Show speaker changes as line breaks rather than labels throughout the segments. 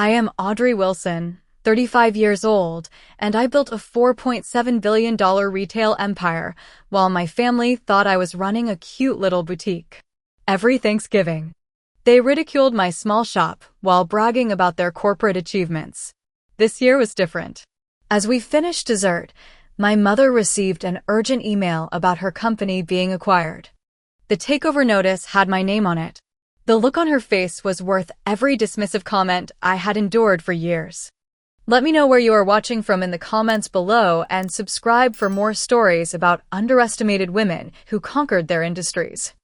I am Audrey Wilson, 35 years old, and I built a $4.7 billion retail empire while my family thought I was running a cute little boutique. Every Thanksgiving, they ridiculed my small shop while bragging about their corporate achievements. This year was different. As we finished dessert, my mother received an urgent email about her company being acquired. The takeover notice had my name on it. The look on her face was worth every dismissive comment I had endured for years. Let me know where you are watching from in the comments below and subscribe for more stories about underestimated women who conquered their industries.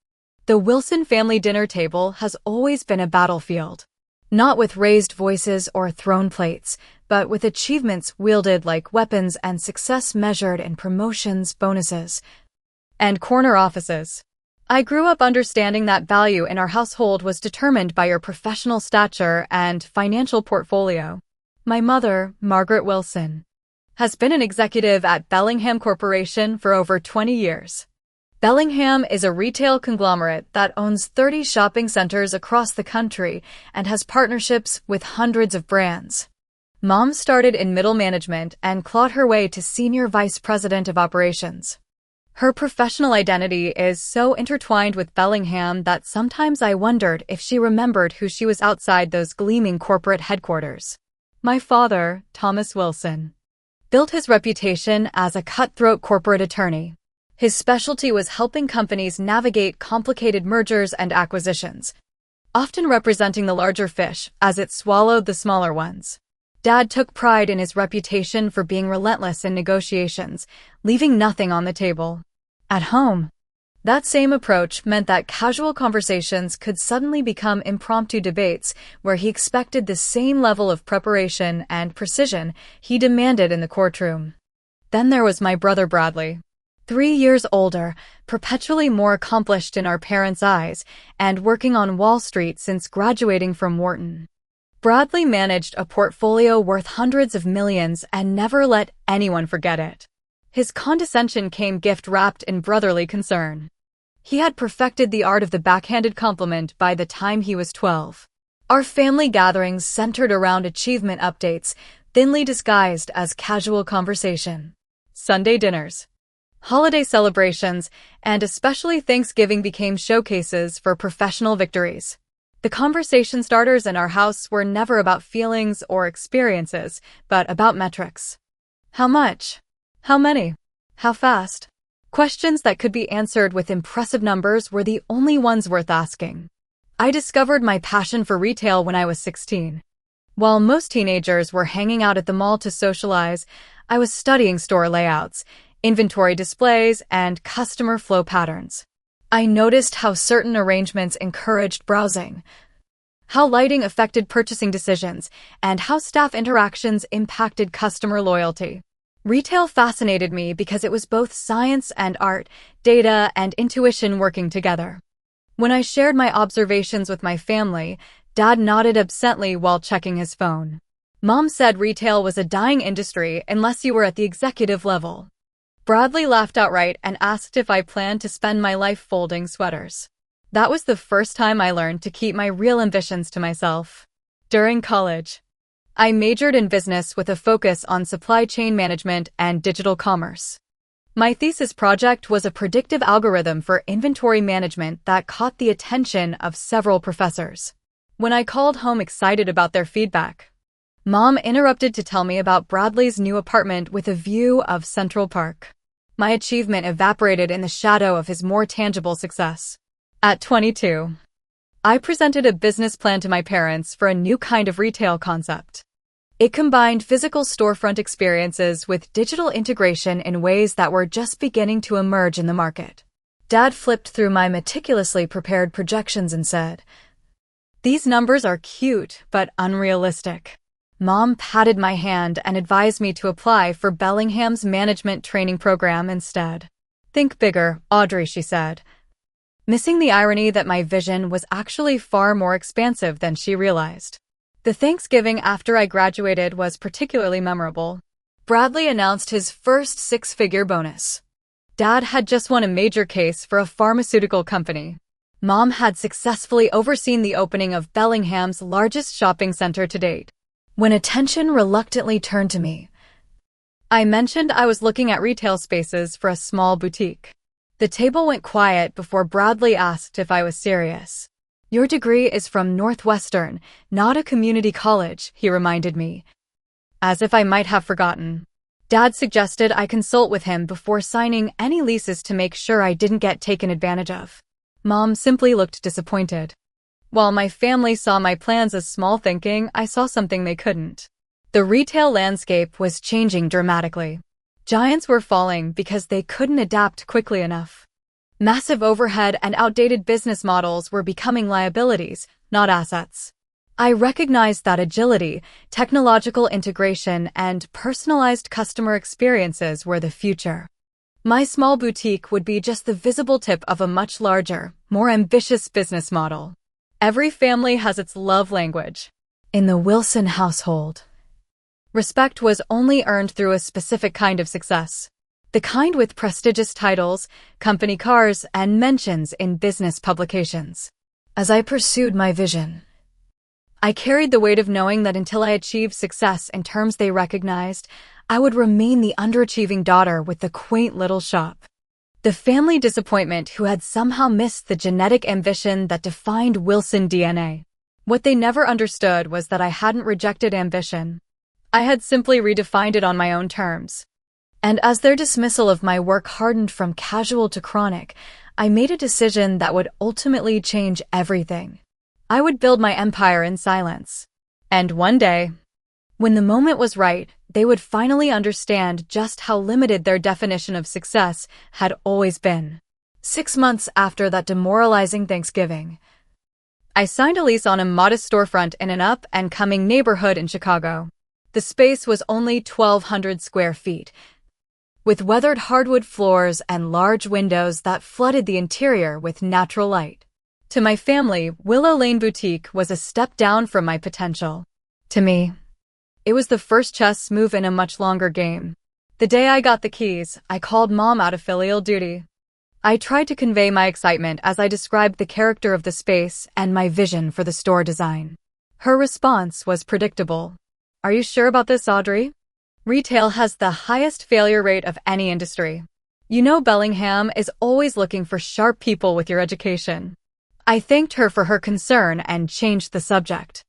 The Wilson family dinner table has always been a battlefield. Not with raised voices or thrown plates, but with achievements wielded like weapons and success measured in promotions, bonuses, and corner offices. I grew up understanding that value in our household was determined by your professional stature and financial portfolio. My mother, Margaret Wilson, has been an executive at Bellingham Corporation for over 20 years. Bellingham is a retail conglomerate that owns 30 shopping centers across the country and has partnerships with hundreds of brands. Mom started in middle management and clawed her way to senior vice president of operations. Her professional identity is so intertwined with Bellingham that sometimes I wondered if she remembered who she was outside those gleaming corporate headquarters. My father, Thomas Wilson, built his reputation as a cutthroat corporate attorney. His specialty was helping companies navigate complicated mergers and acquisitions, often representing the larger fish as it swallowed the smaller ones. Dad took pride in his reputation for being relentless in negotiations, leaving nothing on the table. At home, that same approach meant that casual conversations could suddenly become impromptu debates where he expected the same level of preparation and precision he demanded in the courtroom. Then there was my brother Bradley, 3 years older, perpetually more accomplished in our parents' eyes, and working on Wall Street since graduating from Wharton. Bradley managed a portfolio worth hundreds of millions and never let anyone forget it. His condescension came gift-wrapped in brotherly concern. He had perfected the art of the backhanded compliment by the time he was 12. Our family gatherings centered around achievement updates, thinly disguised as casual conversation. Sunday dinners, holiday celebrations, and especially Thanksgiving became showcases for professional victories. The conversation starters in our house were never about feelings or experiences, but about metrics. How much? How many? How fast? Questions that could be answered with impressive numbers were the only ones worth asking. I discovered my passion for retail when I was 16. While most teenagers were hanging out at the mall to socialize, I was studying store layouts, inventory displays, and customer flow patterns. I noticed how certain arrangements encouraged browsing, how lighting affected purchasing decisions, and how staff interactions impacted customer loyalty. Retail fascinated me because it was both science and art, data and intuition working together. When I shared my observations with my family, Dad nodded absently while checking his phone. Mom said retail was a dying industry unless you were at the executive level. Bradley laughed outright and asked if I planned to spend my life folding sweaters. That was the first time I learned to keep my real ambitions to myself. During college, I majored in business with a focus on supply chain management and digital commerce. My thesis project was a predictive algorithm for inventory management that caught the attention of several professors. When I called home excited about their feedback, Mom interrupted to tell me about Bradley's new apartment with a view of Central Park. My achievement evaporated in the shadow of his more tangible success. At 22, I presented a business plan to my parents for a new kind of retail concept. It combined physical storefront experiences with digital integration in ways that were just beginning to emerge in the market. Dad flipped through my meticulously prepared projections and said, "These numbers are cute, but unrealistic." Mom patted my hand and advised me to apply for Bellingham's management training program instead. "Think bigger, Audrey," she said, missing the irony that my vision was actually far more expansive than she realized. The Thanksgiving after I graduated was particularly memorable. Bradley announced his first six-figure bonus. Dad had just won a major case for a pharmaceutical company. Mom had successfully overseen the opening of Bellingham's largest shopping center to date. When attention reluctantly turned to me, I mentioned I was looking at retail spaces for a small boutique. The table went quiet before Bradley asked if I was serious. "Your degree is from Northwestern, not a community college," he reminded me, as if I might have forgotten. Dad suggested I consult with him before signing any leases to make sure I didn't get taken advantage of. Mom simply looked disappointed. While my family saw my plans as small thinking, I saw something they couldn't. The retail landscape was changing dramatically. Giants were falling because they couldn't adapt quickly enough. Massive overhead and outdated business models were becoming liabilities, not assets. I recognized that agility, technological integration, and personalized customer experiences were the future. My small boutique would be just the visible tip of a much larger, more ambitious business model. Every family has its love language. In the Wilson household, respect was only earned through a specific kind of success. The kind with prestigious titles, company cars, and mentions in business publications. As I pursued my vision, I carried the weight of knowing that until I achieved success in terms they recognized, I would remain the underachieving daughter with the quaint little shop. The family disappointment who had somehow missed the genetic ambition that defined Wilson DNA. What they never understood was that I hadn't rejected ambition. I had simply redefined it on my own terms. And as their dismissal of my work hardened from casual to chronic, I made a decision that would ultimately change everything. I would build my empire in silence. And one day, when the moment was right, they would finally understand just how limited their definition of success had always been. 6 months after that demoralizing Thanksgiving, I signed a lease on a modest storefront in an up-and-coming neighborhood in Chicago. The space was only 1,200 square feet, with weathered hardwood floors and large windows that flooded the interior with natural light. To my family, Willow Lane Boutique was a step down from my potential. To me, it was the first chess move in a much longer game. The day I got the keys, I called Mom out of filial duty. I tried to convey my excitement as I described the character of the space and my vision for the store design. Her response was predictable. "Are you sure about this, Audrey? Retail has the highest failure rate of any industry. You know Bellingham is always looking for sharp people with your education." I thanked her for her concern and changed the subject.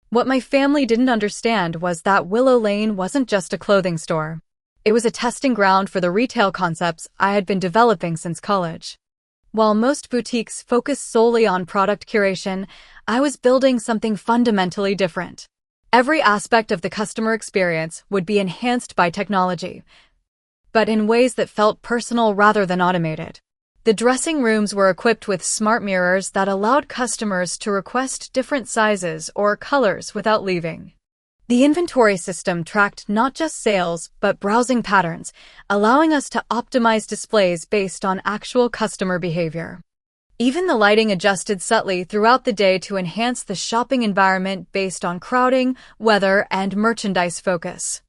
What my family didn't understand was that Willow Lane wasn't just a clothing store. It was a testing ground for the retail concepts I had been developing since college. While most boutiques focus solely on product curation, I was building something fundamentally different. Every aspect of the customer experience would be enhanced by technology, but in ways that felt personal rather than automated. The dressing rooms were equipped with smart mirrors that allowed customers to request different sizes or colors without leaving. The inventory system tracked not just sales, but browsing patterns, allowing us to optimize displays based on actual customer behavior. Even the lighting adjusted subtly throughout the day to enhance the shopping environment based on crowding, weather, and merchandise focus.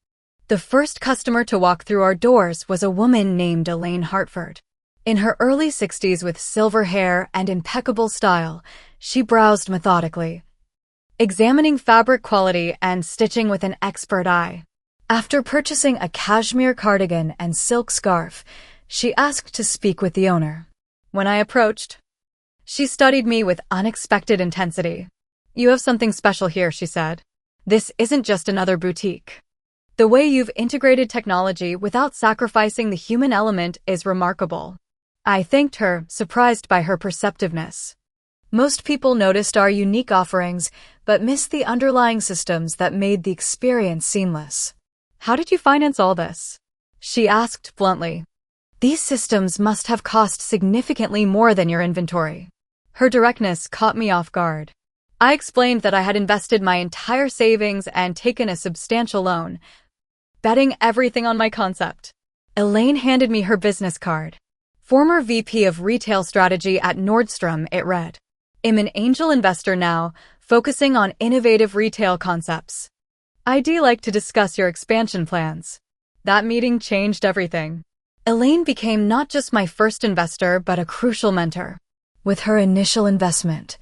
The first customer to walk through our doors was a woman named Elaine Hartford. In her early 60s with silver hair and impeccable style, she browsed methodically, examining fabric quality and stitching with an expert eye. After purchasing a cashmere cardigan and silk scarf, she asked to speak with the owner. When I approached, she studied me with unexpected intensity. "You have something special here," she said. "This isn't just another boutique. The way you've integrated technology without sacrificing the human element is remarkable." I thanked her, surprised by her perceptiveness. Most people noticed our unique offerings, but missed the underlying systems that made the experience seamless. "How did you finance all this?" she asked bluntly. "These systems must have cost significantly more than your inventory." Her directness caught me off guard. I explained that I had invested my entire savings and taken a substantial loan, betting everything on my concept. Elaine handed me her business card. Former VP of Retail Strategy at Nordstrom, it read. "I'm an angel investor now, focusing on innovative retail concepts. I'd like to discuss your expansion plans." That meeting changed everything. Elaine became not just my first investor, but a crucial mentor. With her initial investment,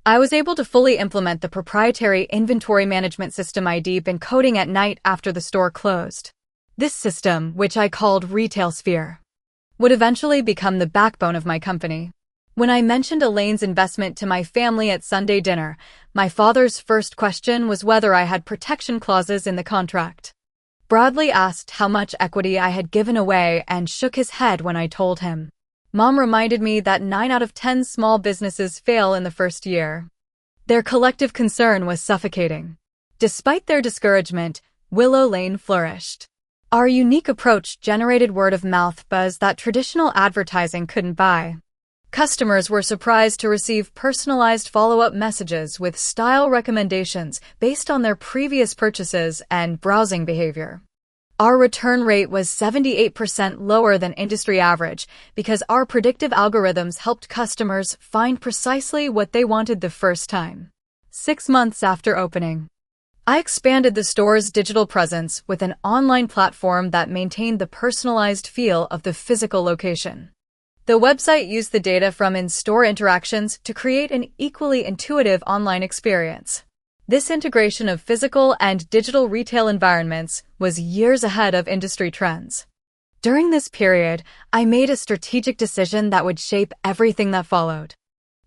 I was able to fully implement the proprietary inventory management system I'd been coding at night after the store closed. This system, which I called Retail Sphere, would eventually become the backbone of my company. When I mentioned Elaine's investment to my family at Sunday dinner, my father's first question was whether I had protection clauses in the contract. Bradley asked how much equity I had given away and shook his head when I told him. Mom reminded me that 9 out of 10 small businesses fail in the first year. Their collective concern was suffocating. Despite their discouragement, Willow Lane flourished. Our unique approach generated word-of-mouth buzz that traditional advertising couldn't buy. Customers were surprised to receive personalized follow-up messages with style recommendations based on their previous purchases and browsing behavior. Our return rate was 78% lower than industry average because our predictive algorithms helped customers find precisely what they wanted the first time. 6 months after opening, I expanded the store's digital presence with an online platform that maintained the personalized feel of the physical location. The website used the data from in-store interactions to create an equally intuitive online experience. This integration of physical and digital retail environments was years ahead of industry trends. During this period, I made a strategic decision that would shape everything that followed.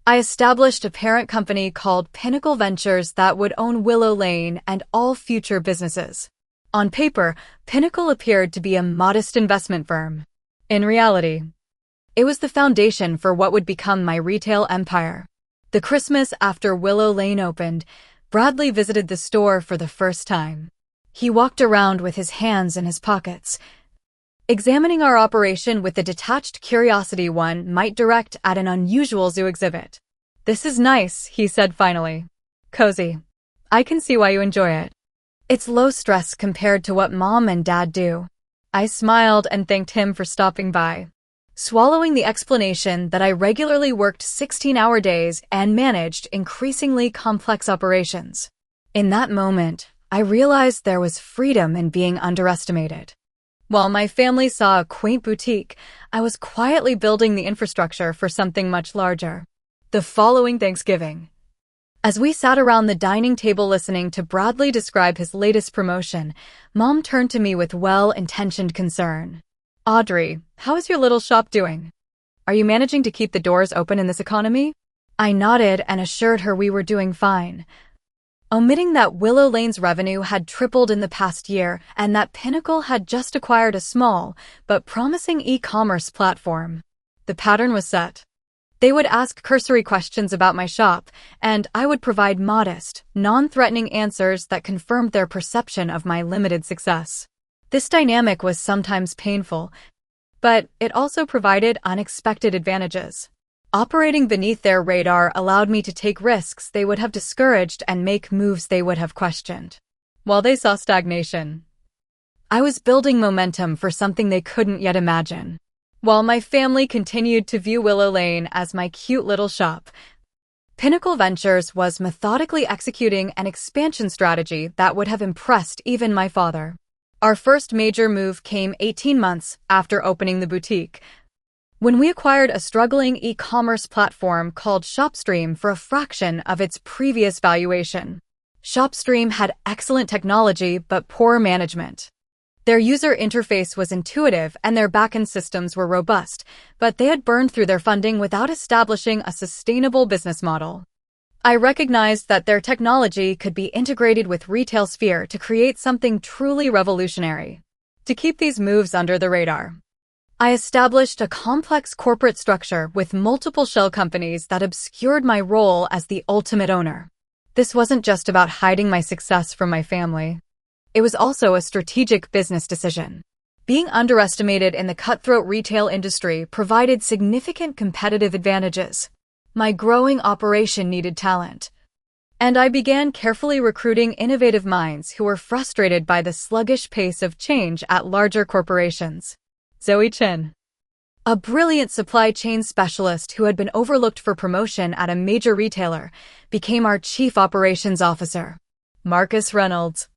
I established a parent company called Pinnacle Ventures that would own Willow Lane and all future businesses. On paper, Pinnacle appeared to be a modest investment firm. In reality, it was the foundation for what would become my retail empire. The Christmas after Willow Lane opened, Bradley visited the store for the first time. He walked around with his hands in his pockets, examining our operation with the detached curiosity one might direct at an unusual zoo exhibit. "This is nice," he said finally. "Cozy. I can see why you enjoy it. It's low stress compared to what Mom and Dad do." I smiled and thanked him for stopping by, swallowing the explanation that I regularly worked 16-hour days and managed increasingly complex operations. In that moment, I realized there was freedom in being underestimated. While my family saw a quaint boutique, I was quietly building the infrastructure for something much larger. The following Thanksgiving, as we sat around the dining table listening to Bradley describe his latest promotion, Mom turned to me with well-intentioned concern. "Audrey, how is your little shop doing? Are you managing to keep the doors open in this economy?" I nodded and assured her we were doing fine, omitting that Willow Lane's revenue had tripled in the past year and that Pinnacle had just acquired a small but promising e-commerce platform. The pattern was set. They would ask cursory questions about my shop, and I would provide modest, non-threatening answers that confirmed their perception of my limited success. This dynamic was sometimes painful, but it also provided unexpected advantages. Operating beneath their radar allowed me to take risks they would have discouraged and make moves they would have questioned. While they saw stagnation, I was building momentum for something they couldn't yet imagine. While my family continued to view Willow Lane as my cute little shop, Pinnacle Ventures was methodically executing an expansion strategy that would have impressed even my father. Our first major move came 18 months after opening the boutique, when we acquired a struggling e-commerce platform called ShopStream for a fraction of its previous valuation. ShopStream had excellent technology but poor management. Their user interface was intuitive and their backend systems were robust, but they had burned through their funding without establishing a sustainable business model. I recognized that their technology could be integrated with Retail Sphere to create something truly revolutionary. To keep these moves under the radar, I established a complex corporate structure with multiple shell companies that obscured my role as the ultimate owner. This wasn't just about hiding my success from my family. It was also a strategic business decision. Being underestimated in the cutthroat retail industry provided significant competitive advantages. My growing operation needed talent, and I began carefully recruiting innovative minds who were frustrated by the sluggish pace of change at larger corporations. Zoe Chen, a brilliant supply chain specialist who had been overlooked for promotion at a major retailer, became our chief operations officer. Marcus Reynolds,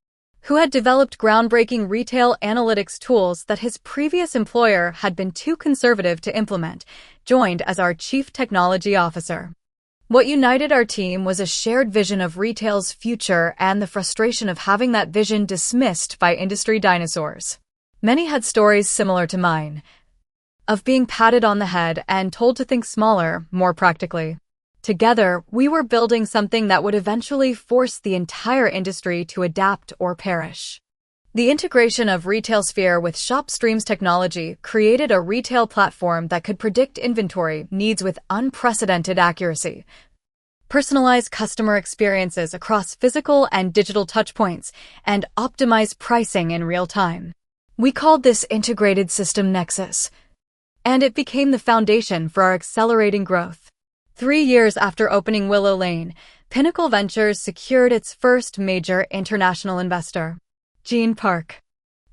who had developed groundbreaking retail analytics tools that his previous employer had been too conservative to implement, joined as our chief technology officer. What united our team was a shared vision of retail's future and the frustration of having that vision dismissed by industry dinosaurs. Many had stories similar to mine, of being patted on the head and told to think smaller, more practically. Together, we were building something that would eventually force the entire industry to adapt or perish. The integration of RetailSphere with ShopStream's technology created a retail platform that could predict inventory needs with unprecedented accuracy, personalize customer experiences across physical and digital touchpoints, and optimize pricing in real time. We called this integrated system Nexus, and it became the foundation for our accelerating growth. 3 years after opening Willow Lane, Pinnacle Ventures secured its first major international investor, Gene Park,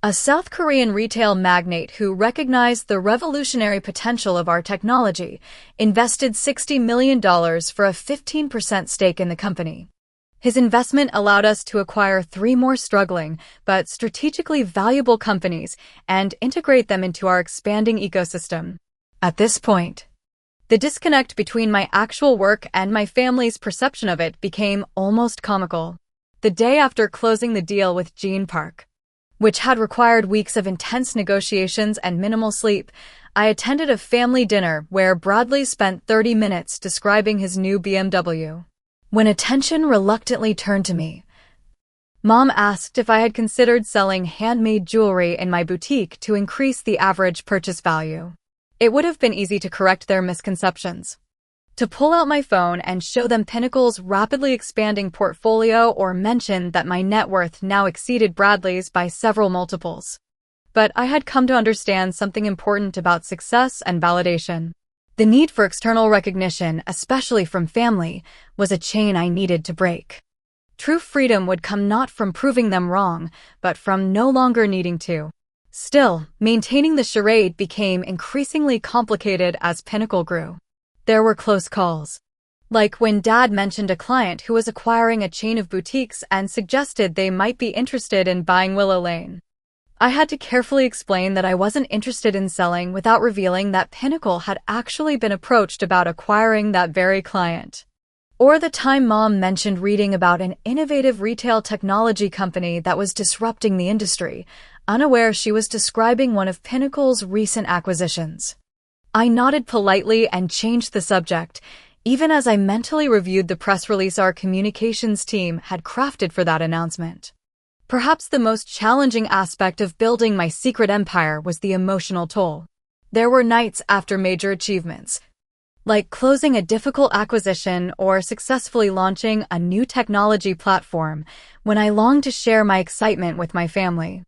a South Korean retail magnate who recognized the revolutionary potential of our technology, invested $60 million for a 15% stake in the company. His investment allowed us to acquire 3 more struggling but strategically valuable companies and integrate them into our expanding ecosystem. At this point, the disconnect between my actual work and my family's perception of it became almost comical. The day after closing the deal with Gene Park, which had required weeks of intense negotiations and minimal sleep, I attended a family dinner where Bradley spent 30 minutes describing his new BMW. When attention reluctantly turned to me, Mom asked if I had considered selling handmade jewelry in my boutique to increase the average purchase value. It would have been easy to correct their misconceptions, to pull out my phone and show them Pinnacle's rapidly expanding portfolio or mention that my net worth now exceeded Bradley's by several multiples. But I had come to understand something important about success and validation. The need for external recognition, especially from family, was a chain I needed to break. True freedom would come not from proving them wrong, but from no longer needing to. Still, maintaining the charade became increasingly complicated as Pinnacle grew. There were close calls, like when Dad mentioned a client who was acquiring a chain of boutiques and suggested they might be interested in buying Willow Lane. I had to carefully explain that I wasn't interested in selling without revealing that Pinnacle had actually been approached about acquiring that very client. Or the time Mom mentioned reading about an innovative retail technology company that was disrupting the industry, unaware she was describing one of Pinnacle's recent acquisitions. I nodded politely and changed the subject, even as I mentally reviewed the press release our communications team had crafted for that announcement. Perhaps the most challenging aspect of building my secret empire was the emotional toll. There were nights after major achievements, like closing a difficult acquisition or successfully launching a new technology platform, when I longed to share my excitement with my family.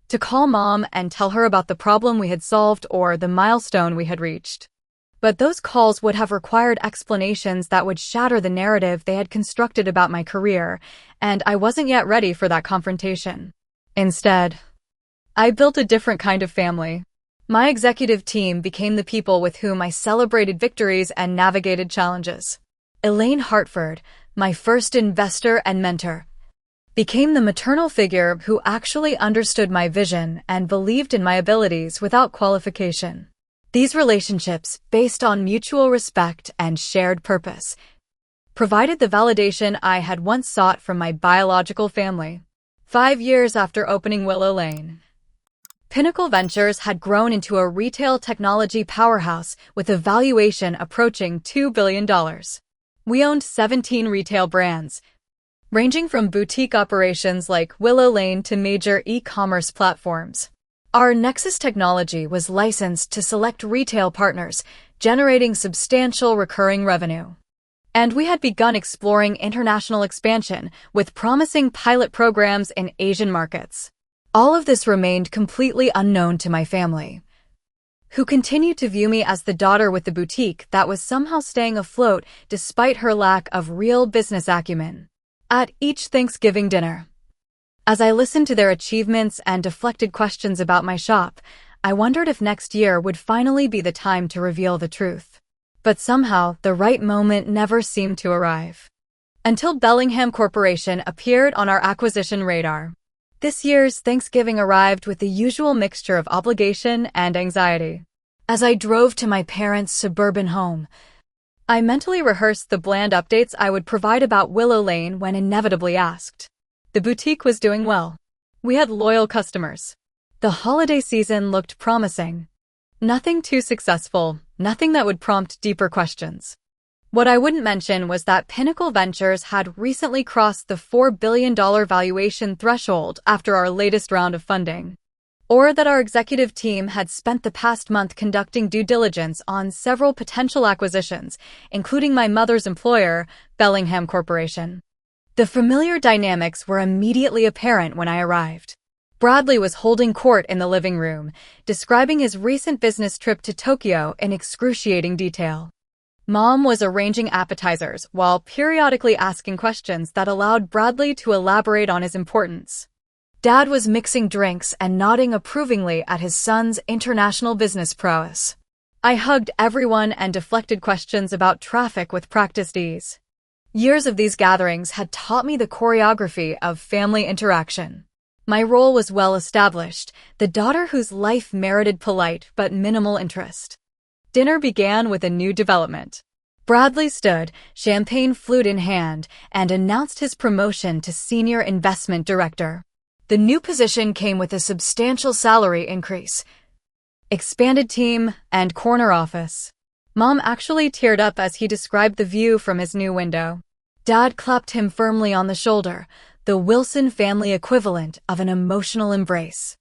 To call Mom and tell her about the problem we had solved or the milestone we had reached. But those calls would have required explanations that would shatter the narrative they had constructed about my career, and I wasn't yet ready for that confrontation. Instead, I built a different kind of family. My executive team became the people with whom I celebrated victories and navigated challenges. Elaine Hartford, my first investor and mentor, became the maternal figure who actually understood my vision and believed in my abilities without qualification. These relationships, based on mutual respect and shared purpose, provided the validation I had once sought from my biological family. 5 years after opening Willow Lane, Pinnacle Ventures had grown into a retail technology powerhouse with a valuation approaching $2 billion. We owned 17 retail brands, ranging from boutique operations like Willow Lane to major e-commerce platforms. Our Nexus technology was licensed to select retail partners, generating substantial recurring revenue. And we had begun exploring international expansion with promising pilot programs in Asian markets. All of this remained completely unknown to my family, who continued to view me as the daughter with the boutique that was somehow staying afloat despite her lack of real business acumen. At each Thanksgiving dinner, as I listened to their achievements and deflected questions about my shop, I wondered if next year would finally be the time to reveal the truth. But somehow, the right moment never seemed to arrive. Until Bellingham Corporation appeared on our acquisition radar. This year's Thanksgiving arrived with the usual mixture of obligation and anxiety. As I drove to my parents' suburban home, I mentally rehearsed the bland updates I would provide about Willow Lane when inevitably asked. The boutique was doing well. We had loyal customers. The holiday season looked promising. Nothing too successful, nothing that would prompt deeper questions. What I wouldn't mention was that Pinnacle Ventures had recently crossed the $4 billion valuation threshold after our latest round of funding. Or that our executive team had spent the past month conducting due diligence on several potential acquisitions, including my mother's employer, Bellingham Corporation. The familiar dynamics were immediately apparent when I arrived. Bradley was holding court in the living room, describing his recent business trip to Tokyo in excruciating detail. Mom was arranging appetizers while periodically asking questions that allowed Bradley to elaborate on his importance. Dad was mixing drinks and nodding approvingly at his son's international business prowess. I hugged everyone and deflected questions about traffic with practiced ease. Years of these gatherings had taught me the choreography of family interaction. My role was well established, the daughter whose life merited polite but minimal interest. Dinner began with a new development. Bradley stood, champagne flute in hand, and announced his promotion to Senior Investment Director. The new position came with a substantial salary increase, expanded team, and corner office. Mom actually teared up as he described the view from his new window. Dad clapped him firmly on the shoulder, the Wilson family equivalent of an emotional embrace.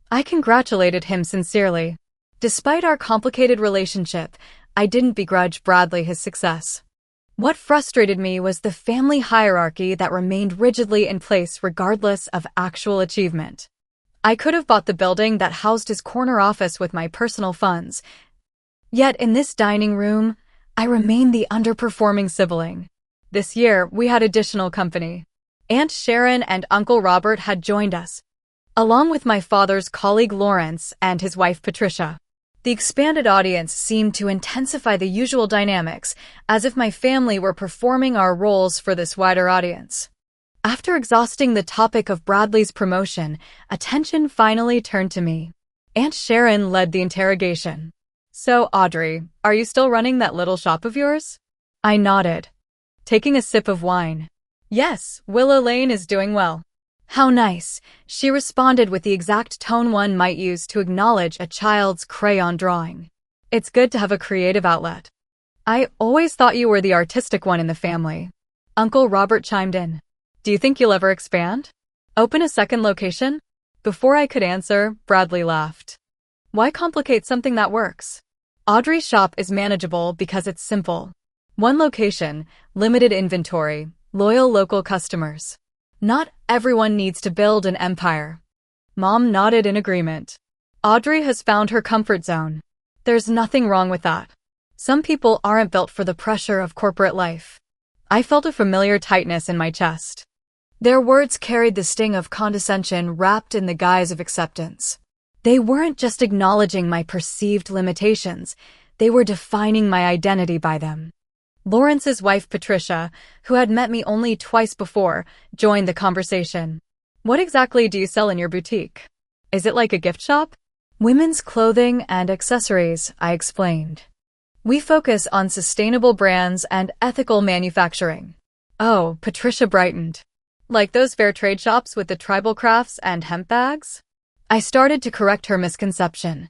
I congratulated him sincerely. Despite our complicated relationship, I didn't begrudge Bradley his success. What frustrated me was the family hierarchy that remained rigidly in place regardless of actual achievement. I could have bought the building that housed his corner office with my personal funds. Yet in this dining room, I remained the underperforming sibling. This year, we had additional company. Aunt Sharon and Uncle Robert had joined us, along with my father's colleague Lawrence and his wife Patricia. The expanded audience seemed to intensify the usual dynamics, as if my family were performing our roles for this wider audience. After exhausting the topic of Bradley's promotion, attention finally turned to me. Aunt Sharon led the interrogation. "So, Audrey, are you still running that little shop of yours?" I nodded, taking a sip of wine. "Yes, Willow Lane is doing well." "How nice," she responded with the exact tone one might use to acknowledge a child's crayon drawing. "It's good to have a creative outlet." "I always thought you were the artistic one in the family." Uncle Robert chimed in. "Do you think you'll ever expand? Open a second location?" Before I could answer, Bradley laughed. "Why complicate something that works? Audrey's shop is manageable because it's simple. One location, limited inventory, loyal local customers. Not everyone needs to build an empire." Mom nodded in agreement. "Audrey has found her comfort zone. There's nothing wrong with that. Some people aren't built for the pressure of corporate life." I felt a familiar tightness in my chest. Their words carried the sting of condescension wrapped in the guise of acceptance. They weren't just acknowledging my perceived limitations, they were defining my identity by them. Lawrence's wife Patricia, who had met me only twice before, joined the conversation. "What exactly do you sell in your boutique? Is it like a gift shop?" "Women's clothing and accessories," I explained. "We focus on sustainable brands and ethical manufacturing." "Oh," Patricia brightened. "Like those fair trade shops with the tribal crafts and hemp bags?" I started to correct her misconception,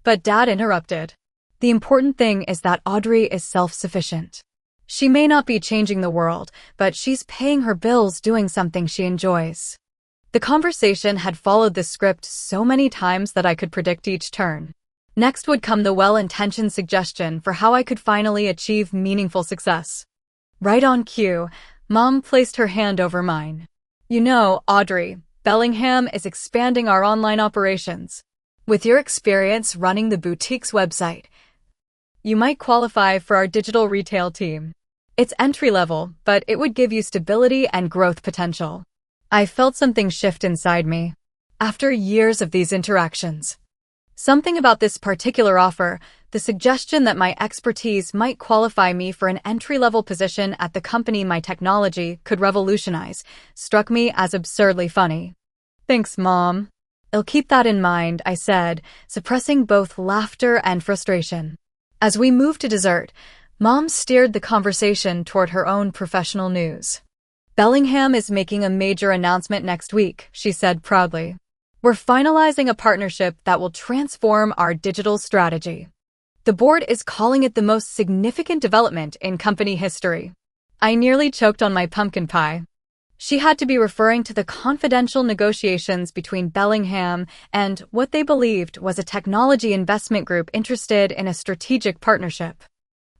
but Dad interrupted. "The important thing is that Audrey is self-sufficient. She may not be changing the world, but she's paying her bills doing something she enjoys." The conversation had followed the script so many times that I could predict each turn. Next would come the well-intentioned suggestion for how I could finally achieve meaningful success. Right on cue, Mom placed her hand over mine. "You know, Audrey, Bellingham is expanding our online operations. With your experience running the boutique's website, you might qualify for our digital retail team. It's entry-level, but it would give you stability and growth potential." I felt something shift inside me. After years of these interactions, something about this particular offer, the suggestion that my expertise might qualify me for an entry-level position at the company my technology could revolutionize, struck me as absurdly funny. "Thanks, Mom. I'll keep that in mind," I said, suppressing both laughter and frustration. As we moved to dessert, Mom steered the conversation toward her own professional news. Bellingham is making a major announcement next week, she said proudly. We're finalizing a partnership that will transform our digital strategy. The board is calling it the most significant development in company history. I nearly choked on my pumpkin pie. She had to be referring to the confidential negotiations between Bellingham and what they believed was a technology investment group interested in a strategic partnership.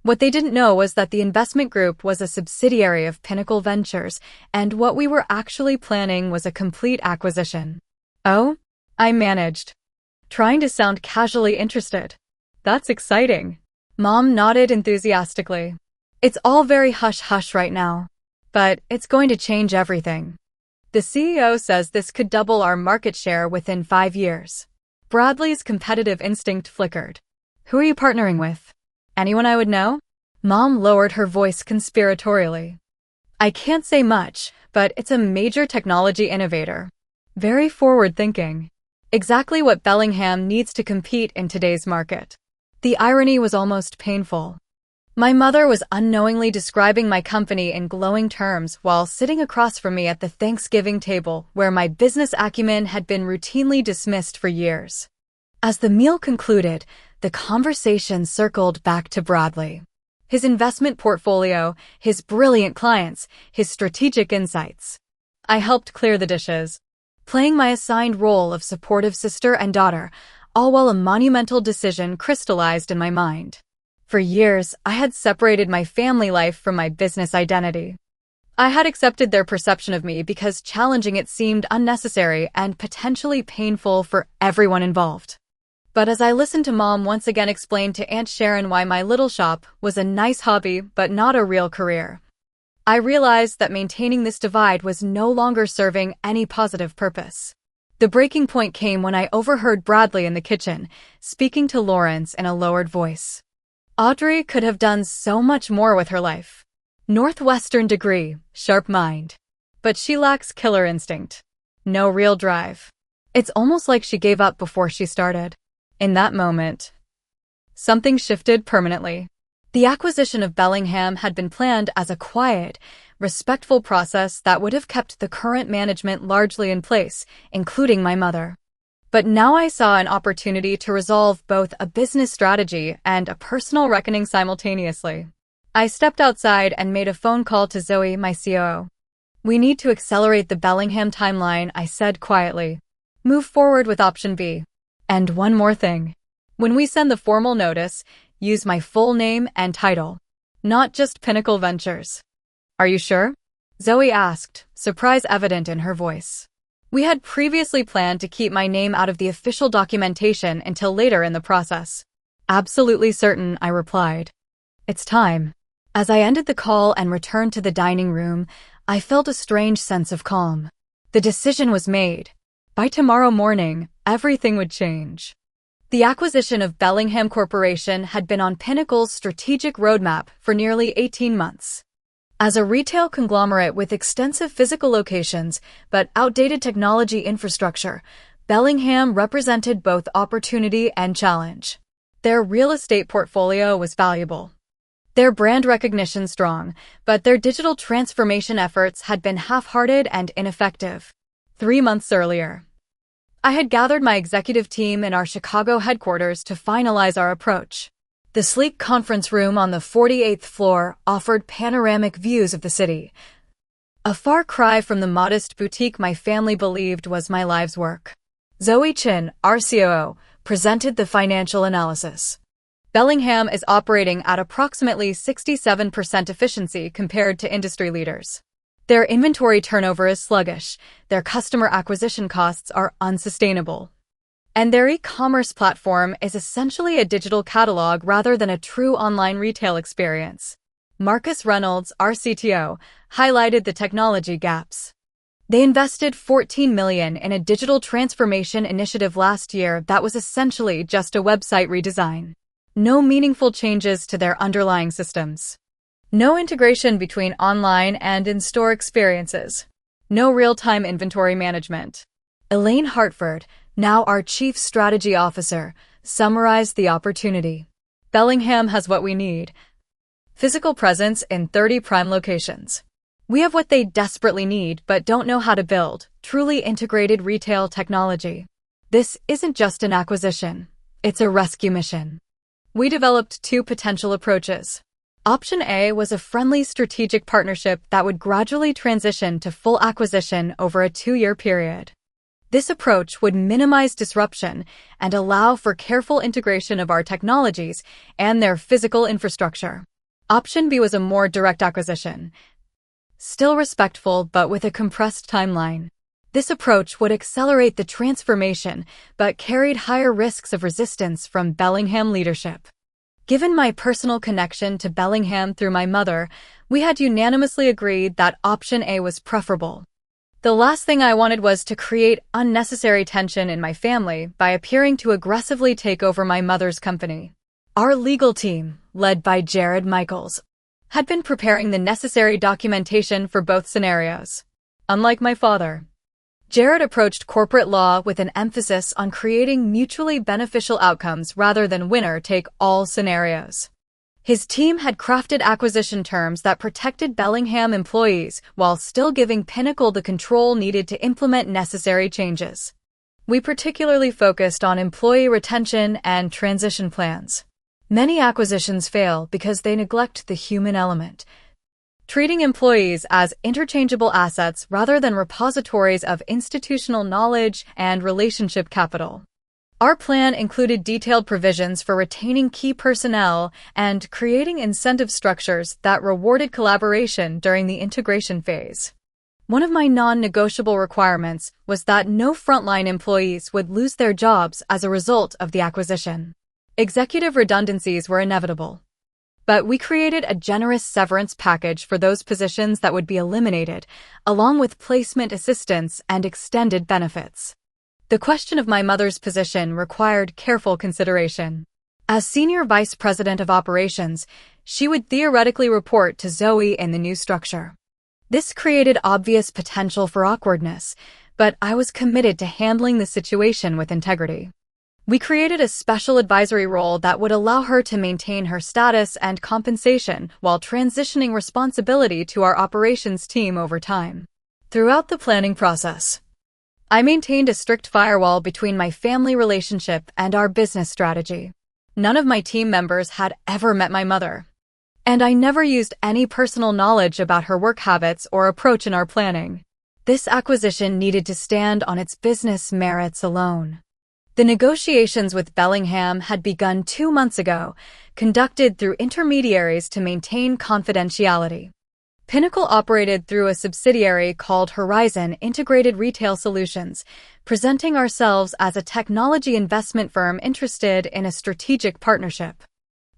What they didn't know was that the investment group was a subsidiary of Pinnacle Ventures, and what we were actually planning was a complete acquisition. Oh? I managed, trying to sound casually interested. That's exciting. Mom nodded enthusiastically. It's all very hush-hush right now, but it's going to change everything. The CEO says this could double our market share within 5 years. Bradley's competitive instinct flickered. Who are you partnering with? Anyone I would know? Mom lowered her voice conspiratorially. I can't say much, but it's a major technology innovator. Very forward-thinking. Exactly what Bellingham needs to compete in today's market. The irony was almost painful. My mother was unknowingly describing my company in glowing terms while sitting across from me at the Thanksgiving table where my business acumen had been routinely dismissed for years. As the meal concluded, the conversation circled back to Bradley. His investment portfolio, his brilliant clients, his strategic insights. I helped clear the dishes, playing my assigned role of supportive sister and daughter, all while a monumental decision crystallized in my mind. For years, I had separated my family life from my business identity. I had accepted their perception of me because challenging it seemed unnecessary and potentially painful for everyone involved. But as I listened to Mom once again explain to Aunt Sharon why my little shop was a nice hobby but not a real career, I realized that maintaining this divide was no longer serving any positive purpose. The breaking point came when I overheard Bradley in the kitchen, speaking to Lawrence in a lowered voice. Audrey could have done so much more with her life. Northwestern degree, sharp mind. But she lacks killer instinct. No real drive. It's almost like she gave up before she started. In that moment, something shifted permanently. The acquisition of Bellingham had been planned as a quiet, respectful process that would have kept the current management largely in place, including my mother. But now I saw an opportunity to resolve both a business strategy and a personal reckoning simultaneously. I stepped outside and made a phone call to Zoe, my COO. We need to accelerate the Bellingham timeline, I said quietly. Move forward with option B. And one more thing. When we send the formal notice, use my full name and title, not just Pinnacle Ventures. Are you sure? Zoe asked, surprise evident in her voice. We had previously planned to keep my name out of the official documentation until later in the process. Absolutely certain, I replied. It's time. As I ended the call and returned to the dining room, I felt a strange sense of calm. The decision was made. By tomorrow morning, everything would change. The acquisition of Bellingham Corporation had been on Pinnacle's strategic roadmap for nearly 18 months. As a retail conglomerate with extensive physical locations but outdated technology infrastructure, Bellingham represented both opportunity and challenge. Their real estate portfolio was valuable, their brand recognition strong, but their digital transformation efforts had been half-hearted and ineffective. 3 months earlier, I had gathered my executive team in our Chicago headquarters to finalize our approach. The sleek conference room on the 48th floor offered panoramic views of the city, a far cry from the modest boutique my family believed was my life's work. Zoe Chin, our COO, presented the financial analysis. Bellingham is operating at approximately 67% efficiency compared to industry leaders. Their inventory turnover is sluggish, their customer acquisition costs are unsustainable, and their e-commerce platform is essentially a digital catalog rather than a true online retail experience. Marcus Reynolds, our CTO, highlighted the technology gaps. They invested $14 million in a digital transformation initiative last year that was essentially just a website redesign. No meaningful changes to their underlying systems. No integration between online and in-store experiences. No real-time inventory management. Elaine Hartford, now our Chief Strategy Officer, summarized the opportunity. Bellingham has what we need: Physical presence in 30 prime locations. We have what they desperately need but don't know how to build: truly integrated retail technology. This isn't just an acquisition, it's a rescue mission. We developed two potential approaches. Option A was a friendly strategic partnership that would gradually transition to full acquisition over a 2-year period. This approach would minimize disruption and allow for careful integration of our technologies and their physical infrastructure. Option B was a more direct acquisition, still respectful but with a compressed timeline. This approach would accelerate the transformation but carried higher risks of resistance from Bellingham leadership. Given my personal connection to Bellingham through my mother, we had unanimously agreed that option A was preferable. The last thing I wanted was to create unnecessary tension in my family by appearing to aggressively take over my mother's company. Our legal team, led by Jared Michaels, had been preparing the necessary documentation for both scenarios. Unlike my father, Jared approached corporate law with an emphasis on creating mutually beneficial outcomes rather than winner-take-all scenarios. His team had crafted acquisition terms that protected Bellingham employees while still giving Pinnacle the control needed to implement necessary changes. We particularly focused on employee retention and transition plans. Many acquisitions fail because they neglect the human element, treating employees as interchangeable assets rather than repositories of institutional knowledge and relationship capital. Our plan included detailed provisions for retaining key personnel and creating incentive structures that rewarded collaboration during the integration phase. One of my non-negotiable requirements was that no frontline employees would lose their jobs as a result of the acquisition. Executive redundancies were inevitable, but we created a generous severance package for those positions that would be eliminated, along with placement assistance and extended benefits. The question of my mother's position required careful consideration. As Senior Vice President of Operations, she would theoretically report to Zoe in the new structure. This created obvious potential for awkwardness, but I was committed to handling the situation with integrity. We created a special advisory role that would allow her to maintain her status and compensation while transitioning responsibility to our operations team over time. Throughout the planning process, I maintained a strict firewall between my family relationship and our business strategy. None of my team members had ever met my mother, and I never used any personal knowledge about her work habits or approach in our planning. This acquisition needed to stand on its business merits alone. The negotiations with Bellingham had begun 2 months ago, conducted through intermediaries to maintain confidentiality. Pinnacle operated through a subsidiary called Horizon Integrated Retail Solutions, presenting ourselves as a technology investment firm interested in a strategic partnership.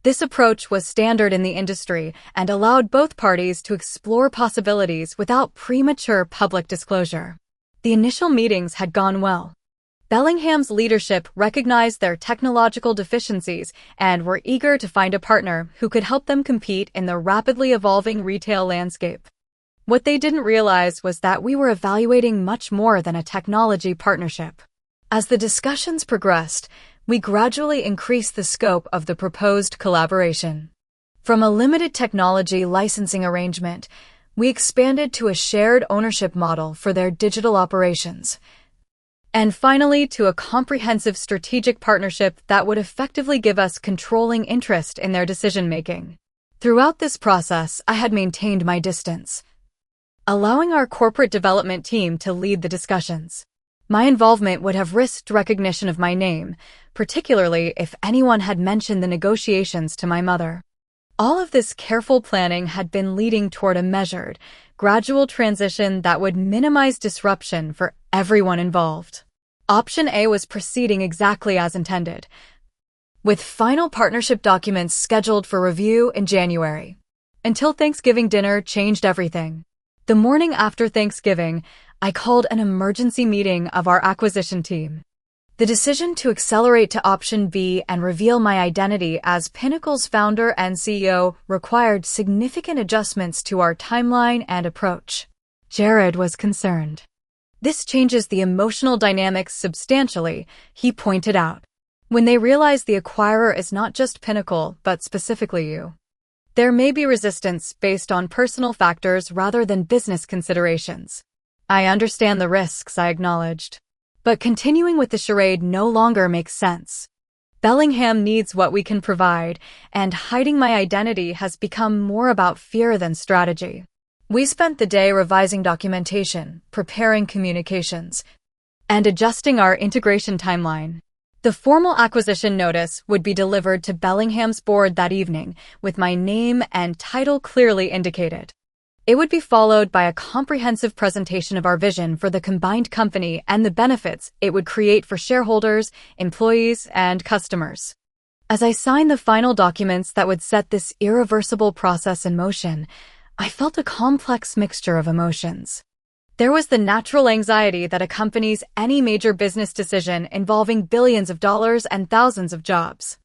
This approach was standard in the industry and allowed both parties to explore possibilities without premature public disclosure. The initial meetings had gone well. Bellingham's leadership recognized their technological deficiencies and were eager to find a partner who could help them compete in the rapidly evolving retail landscape. What they didn't realize was that we were evaluating much more than a technology partnership. As the discussions progressed, we gradually increased the scope of the proposed collaboration. From a limited technology licensing arrangement, we expanded to a shared ownership model for their digital operations, and finally to a comprehensive strategic partnership that would effectively give us controlling interest in their decision-making. Throughout this process, I had maintained my distance, allowing our corporate development team to lead the discussions. My involvement would have risked recognition of my name, particularly if anyone had mentioned the negotiations to my mother. All of this careful planning had been leading toward a measured, gradual transition that would minimize disruption for everyone involved. Option A was proceeding exactly as intended, with final partnership documents scheduled for review in January. Until Thanksgiving dinner changed everything. The morning after Thanksgiving, I called an emergency meeting of our acquisition team. The decision to accelerate to option B and reveal my identity as Pinnacle's founder and CEO required significant adjustments to our timeline and approach. Jared was concerned. This changes the emotional dynamics substantially, he pointed out. When they realize the acquirer is not just Pinnacle, but specifically you, There may be resistance based on personal factors rather than business considerations. I understand the risks, I acknowledged. But continuing with the charade no longer makes sense. Bellingham needs what we can provide, and hiding my identity has become more about fear than strategy. We spent the day revising documentation, preparing communications, and adjusting our integration timeline. The formal acquisition notice would be delivered to Bellingham's board that evening, with my name and title clearly indicated. It would be followed by a comprehensive presentation of our vision for the combined company and the benefits it would create for shareholders, employees, and customers. As I signed the final documents that would set this irreversible process in motion, I felt a complex mixture of emotions. There was the natural anxiety that accompanies any major business decision involving billions of dollars and thousands of jobs.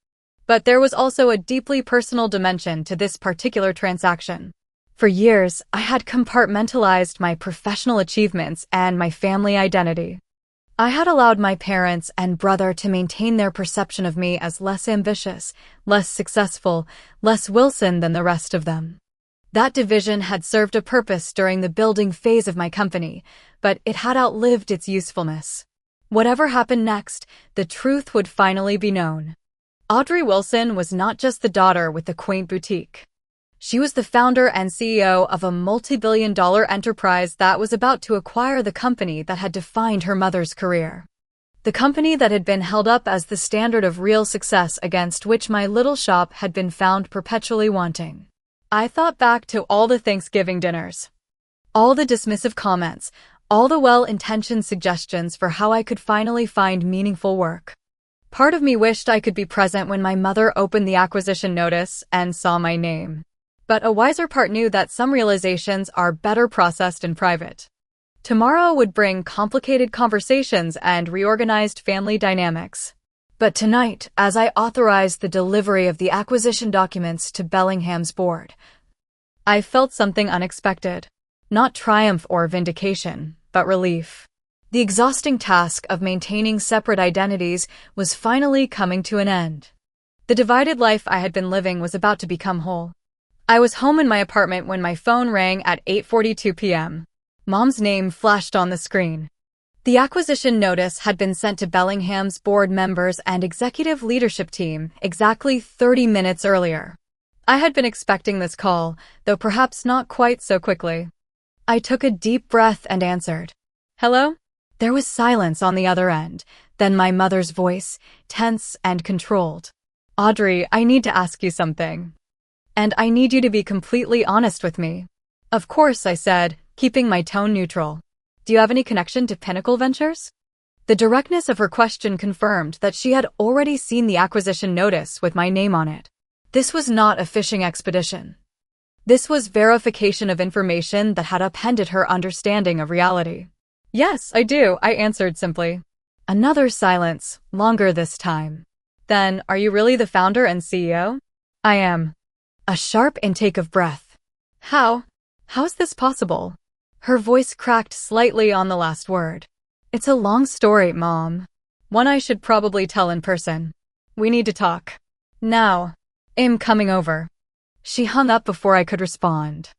But there was also a deeply personal dimension to this particular transaction. For years, I had compartmentalized my professional achievements and my family identity. I had allowed my parents and brother to maintain their perception of me as less ambitious, less successful, less Wilson than the rest of them. That division had served a purpose during the building phase of my company, but it had outlived its usefulness. Whatever happened next, the truth would finally be known. Audrey Wilson was not just the daughter with the quaint boutique. She was the founder and CEO of a multi-billion-dollar enterprise that was about to acquire the company that had defined her mother's career. The company that had been held up as the standard of real success against which my little shop had been found perpetually wanting. I thought back to all the Thanksgiving dinners, all the dismissive comments, all the well-intentioned suggestions for how I could finally find meaningful work. Part of me wished I could be present when my mother opened the acquisition notice and saw my name. But a wiser part knew that some realizations are better processed in private. Tomorrow would bring complicated conversations and reorganized family dynamics. But tonight, as I authorized the delivery of the acquisition documents to Bellingham's board, I felt something unexpected. Not triumph or vindication, but relief. The exhausting task of maintaining separate identities was finally coming to an end. The divided life I had been living was about to become whole. I was home in my apartment when my phone rang at 8:42 p.m. Mom's name flashed on the screen. The acquisition notice had been sent to Bellingham's board members and executive leadership team exactly 30 minutes earlier. I had been expecting this call, though perhaps not quite so quickly. I took a deep breath and answered. Hello? There was silence on the other end, then my mother's voice, tense and controlled. Audrey, I need to ask you something. And I need you to be completely honest with me. Of course, I said, keeping my tone neutral. Do you have any connection to Pinnacle Ventures? The directness of her question confirmed that she had already seen the acquisition notice with my name on it. This was not a fishing expedition. This was verification of information that had upended her understanding of reality. Yes, I do, I answered simply. Another silence, longer this time. Then, are you really the founder and CEO? I am. A sharp intake of breath. How? How's this possible? Her voice cracked slightly on the last word. It's a long story, Mom. One I should probably tell in person. We need to talk. Now. I'm coming over. She hung up before I could respond.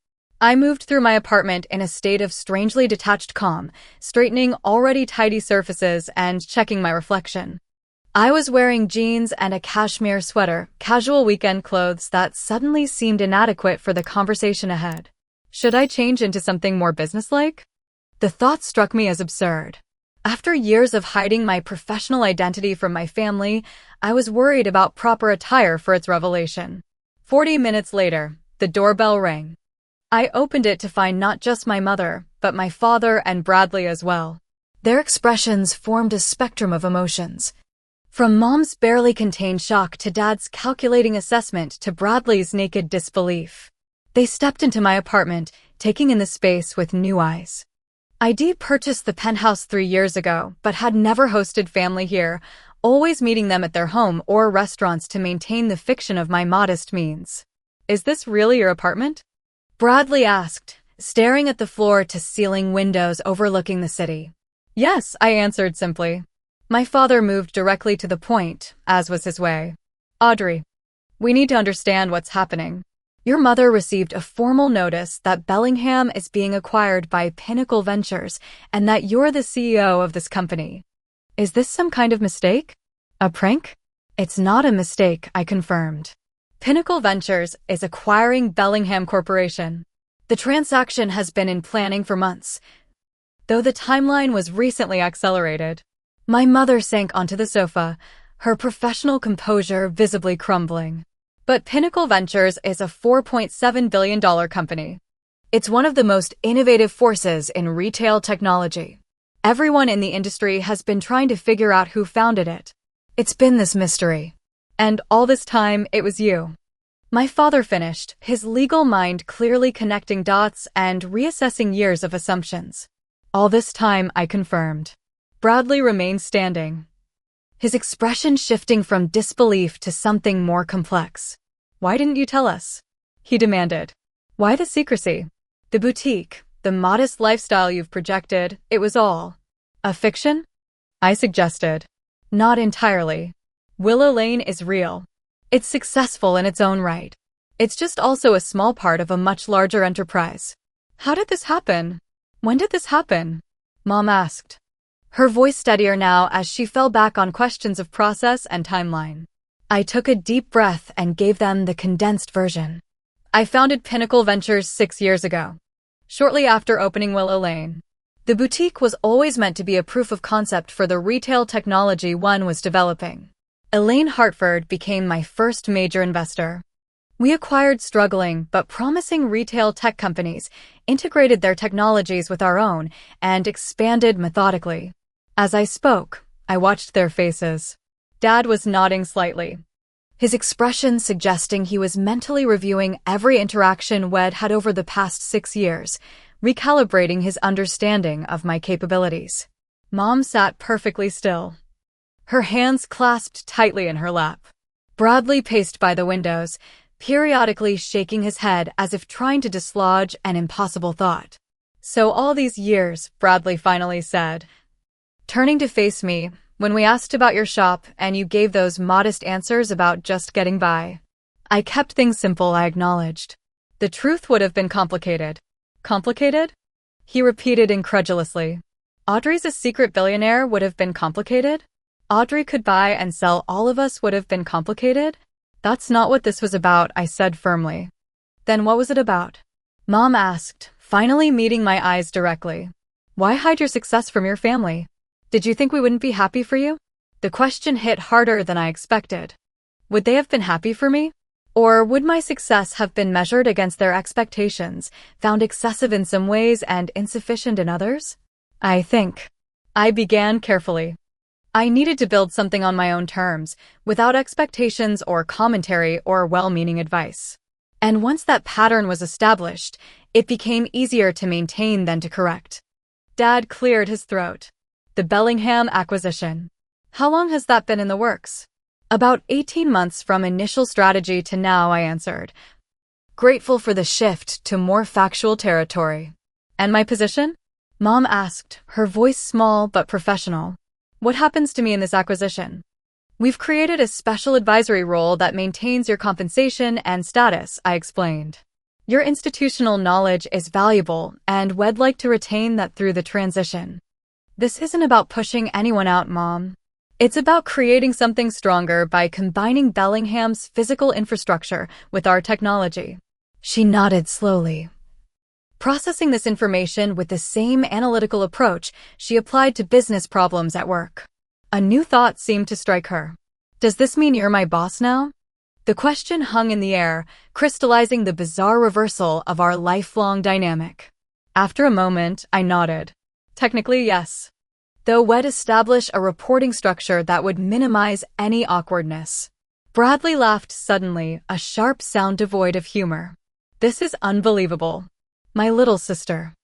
I moved through my apartment in a state of strangely detached calm, straightening already tidy surfaces and checking my reflection. I was wearing jeans and a cashmere sweater, casual weekend clothes that suddenly seemed inadequate for the conversation ahead. Should I change into something more businesslike? The thought struck me as absurd. After years of hiding my professional identity from my family, I was worried about proper attire for its revelation. 40 minutes later, the doorbell rang. I opened it to find not just my mother, but my father and Bradley as well. Their expressions formed a spectrum of emotions. From Mom's barely contained shock to Dad's calculating assessment to Bradley's naked disbelief. They stepped into my apartment, taking in the space with new eyes. I'd purchased the penthouse 3 years ago, but had never hosted family here, always meeting them at their home or restaurants to maintain the fiction of my modest means. Is this really your apartment? Bradley asked, staring at the floor-to-ceiling windows overlooking the city. Yes, I answered simply. My father moved directly to the point, as was his way. Audrey, we need to understand what's happening. Your mother received a formal notice that Bellingham is being acquired by Pinnacle Ventures and that you're the CEO of this company. Is this some kind of mistake? A prank? It's not a mistake, I confirmed. Pinnacle Ventures is acquiring Bellingham Corporation. The transaction has been in planning for months, though the timeline was recently accelerated. My mother sank onto the sofa, her professional composure visibly crumbling. But Pinnacle Ventures is a $4.7 billion company. It's one of the most innovative forces in retail technology. Everyone in the industry has been trying to figure out who founded it. It's been this mystery. And all this time, it was you. My father finished, his legal mind clearly connecting dots and reassessing years of assumptions. All this time, I confirmed. Bradley remained standing, his expression shifting from disbelief to something more complex. Why didn't you tell us? He demanded. Why the secrecy? The boutique, the modest lifestyle you've projected, it was all a fiction? I suggested. Not entirely. Willow Lane is real. It's successful in its own right. It's just also a small part of a much larger enterprise. How did this happen? When did this happen? Mom asked, her voice steadier now as she fell back on questions of process and timeline. I took a deep breath and gave them the condensed version. I founded Pinnacle Ventures 6 years ago, shortly after opening Willow Lane. The boutique was always meant to be a proof of concept for the retail technology one was developing. Elaine Hartford became my first major investor. We acquired struggling but promising retail tech companies, integrated their technologies with our own, and expanded methodically. As I spoke, I watched their faces. Dad was nodding slightly, his expression suggesting he was mentally reviewing every interaction we'd had over the past 6 years, recalibrating his understanding of my capabilities. Mom sat perfectly still, her hands clasped tightly in her lap. Bradley paced by the windows, periodically shaking his head as if trying to dislodge an impossible thought. So all these years, Bradley finally said, turning to face me, when we asked about your shop and you gave those modest answers about just getting by. I kept things simple, I acknowledged. The truth would have been complicated. Complicated? He repeated incredulously. Audrey's a secret billionaire would have been complicated? Audrey could buy and sell all of us would have been complicated? That's not what this was about, I said firmly. Then what was it about? Mom asked, finally meeting my eyes directly. Why hide your success from your family? Did you think we wouldn't be happy for you? The question hit harder than I expected. Would they have been happy for me? Or would my success have been measured against their expectations, found excessive in some ways and insufficient in others? I began carefully. I needed to build something on my own terms, without expectations or commentary or well-meaning advice. And once that pattern was established, it became easier to maintain than to correct. Dad cleared his throat. The Bellingham acquisition. How long has that been in the works? About 18 months from initial strategy to now, I answered, grateful for the shift to more factual territory. And my position? Mom asked, her voice small but professional. What happens to me in this acquisition? We've created a special advisory role that maintains your compensation and status, I explained. Your institutional knowledge is valuable, and we'd like to retain that through the transition. This isn't about pushing anyone out, Mom. It's about creating something stronger by combining Bellingham's physical infrastructure with our technology. She nodded slowly, processing this information with the same analytical approach she applied to business problems at work. A new thought seemed to strike her. Does this mean you're my boss now? The question hung in the air, crystallizing the bizarre reversal of our lifelong dynamic. After a moment, I nodded. Technically, yes. Though we'd establish a reporting structure that would minimize any awkwardness. Bradley laughed suddenly, a sharp sound devoid of humor. This is unbelievable. My little sister,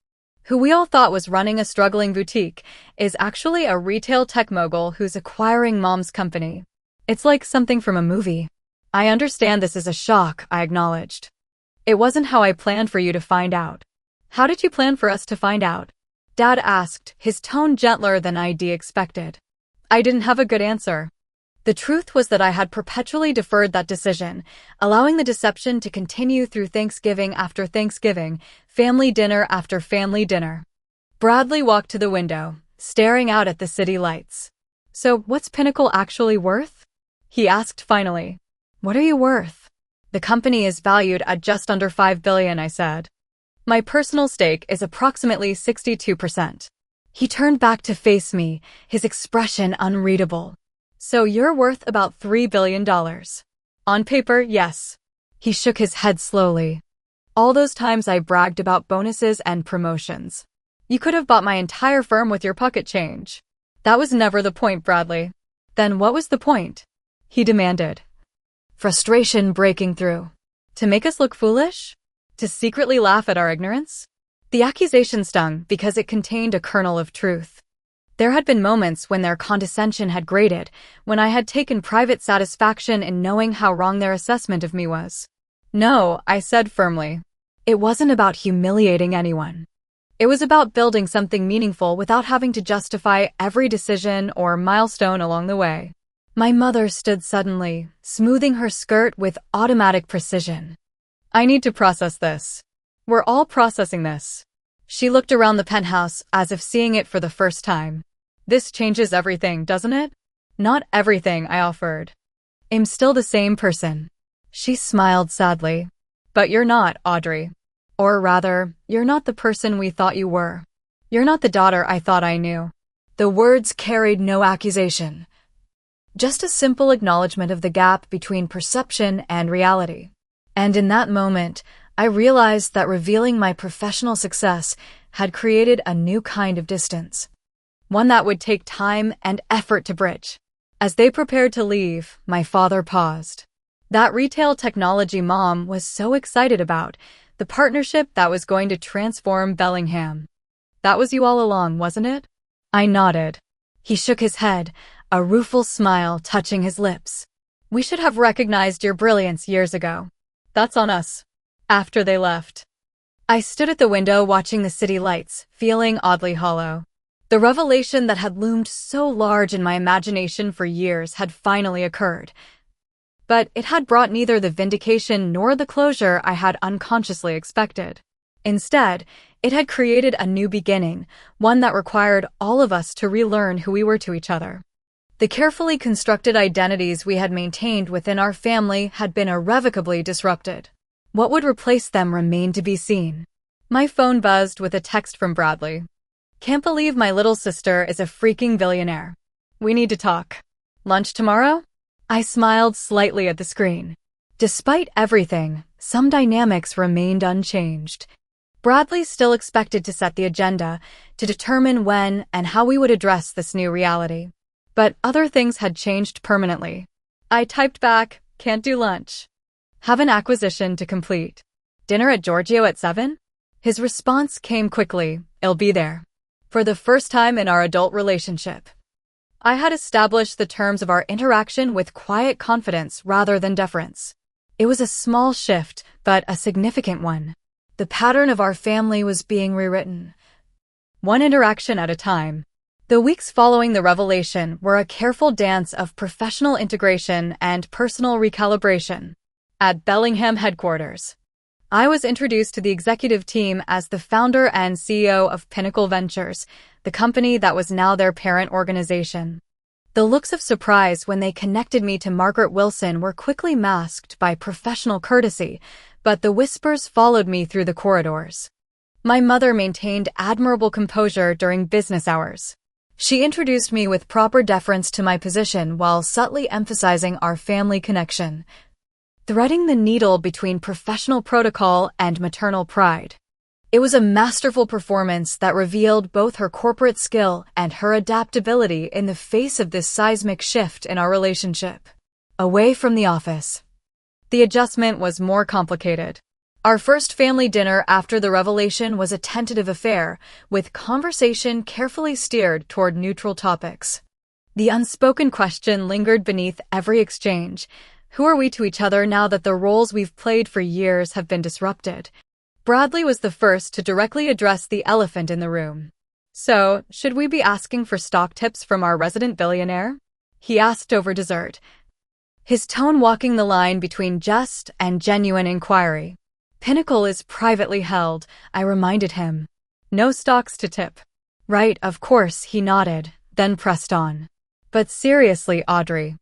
who we all thought was running a struggling boutique, is actually a retail tech mogul who's acquiring Mom's company. It's like something from a movie. I understand this is a shock, I acknowledged. It wasn't how I planned for you to find out. How did you plan for us to find out? Dad asked, his tone gentler than I'd expected. I didn't have a good answer. The truth was that I had perpetually deferred that decision, allowing the deception to continue through Thanksgiving after Thanksgiving, family dinner after family dinner. Bradley walked to the window, staring out at the city lights. "So, what's Pinnacle actually worth?" he asked finally. "What are you worth?" "The company is valued at just under $5 billion, I said. "My personal stake is approximately 62%. He turned back to face me, his expression unreadable. "So you're worth about $3 billion. "On paper, yes." He shook his head slowly. "All those times I bragged about bonuses and promotions. You could have bought my entire firm with your pocket change." "That was never the point, Bradley." "Then what was the point?" he demanded. Frustration breaking through. "To make us look foolish? To secretly laugh at our ignorance?" The accusation stung because it contained a kernel of truth. There had been moments when their condescension had grated, when I had taken private satisfaction in knowing how wrong their assessment of me was. "No," I said firmly. "It wasn't about humiliating anyone. It was about building something meaningful without having to justify every decision or milestone along the way." My mother stood suddenly, smoothing her skirt with automatic precision. "I need to process this. We're all processing this." She looked around the penthouse as if seeing it for the first time. "This changes everything, doesn't it?" "Not everything," I offered. "I'm still the same person." She smiled sadly. "But you're not, Audrey. Or rather, you're not the person we thought you were. You're not the daughter I thought I knew." The words carried no accusation, just a simple acknowledgement of the gap between perception and reality. And in that moment, I realized that revealing my professional success had created a new kind of distance, one that would take time and effort to bridge. As they prepared to leave, my father paused. That retail technology mom was so excited about, the partnership that was going to transform Bellingham. "That was you all along, wasn't it?" I nodded. He shook his head, a rueful smile touching his lips. "We should have recognized your brilliance years ago. That's on us." After they left, I stood at the window watching the city lights, feeling oddly hollow. The revelation that had loomed so large in my imagination for years had finally occurred. But it had brought neither the vindication nor the closure I had unconsciously expected. Instead, it had created a new beginning, one that required all of us to relearn who we were to each other. The carefully constructed identities we had maintained within our family had been irrevocably disrupted. What would replace them remained to be seen. My phone buzzed with a text from Bradley. "Can't believe my little sister is a freaking billionaire. We need to talk. Lunch tomorrow?" I smiled slightly at the screen. Despite everything, some dynamics remained unchanged. Bradley still expected to set the agenda, to determine when and how we would address this new reality. But other things had changed permanently. I typed back, "Can't do lunch. Have an acquisition to complete. Dinner at Giorgio at 7? His response came quickly, "I'll be there." For the first time in our adult relationship, I had established the terms of our interaction with quiet confidence rather than deference. It was a small shift, but a significant one. The pattern of our family was being rewritten, one interaction at a time. The weeks following the revelation were a careful dance of professional integration and personal recalibration. At Bellingham headquarters, I was introduced to the executive team as the founder and CEO of Pinnacle Ventures, the company that was now their parent organization. The looks of surprise when they connected me to Margaret Wilson were quickly masked by professional courtesy, but the whispers followed me through the corridors. My mother maintained admirable composure during business hours. She introduced me with proper deference to my position while subtly emphasizing our family connection, threading the needle between professional protocol and maternal pride. It was a masterful performance that revealed both her corporate skill and her adaptability in the face of this seismic shift in our relationship. Away from the office, the adjustment was more complicated. Our first family dinner after the revelation was a tentative affair, with conversation carefully steered toward neutral topics. The unspoken question lingered beneath every exchange. Who are we to each other now that the roles we've played for years have been disrupted? Bradley was the first to directly address the elephant in the room. "So, should we be asking for stock tips from our resident billionaire?" he asked over dessert, his tone walking the line between jest and genuine inquiry. Pinnacle is privately held, I reminded him. No stocks to tip. Right, of course, he nodded, then pressed on. But seriously, Audrey.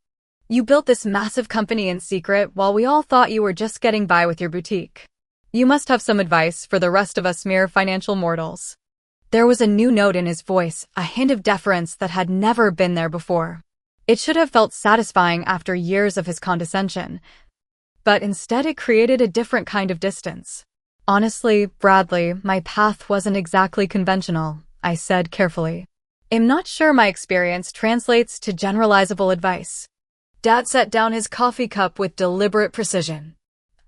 You built this massive company in secret while we all thought you were just getting by with your boutique. You must have some advice for the rest of us mere financial mortals. There was a new note in his voice, a hint of deference that had never been there before. It should have felt satisfying after years of his condescension. But instead it created a different kind of distance. Honestly, Bradley, my path wasn't exactly conventional, I said carefully. I'm not sure my experience translates to generalizable advice. Dad set down his coffee cup with deliberate precision.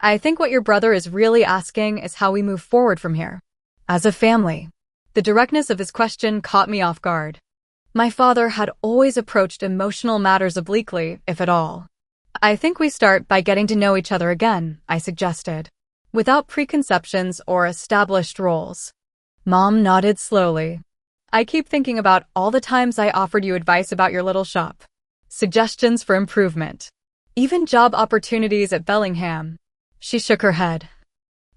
I think what your brother is really asking is how we move forward from here. As a family. The directness of his question caught me off guard. My father had always approached emotional matters obliquely, if at all. I think we start by getting to know each other again, I suggested. Without preconceptions or established roles. Mom nodded slowly. I keep thinking about all the times I offered you advice about your little shop. Suggestions for improvement. Even job opportunities at Bellingham. She shook her head.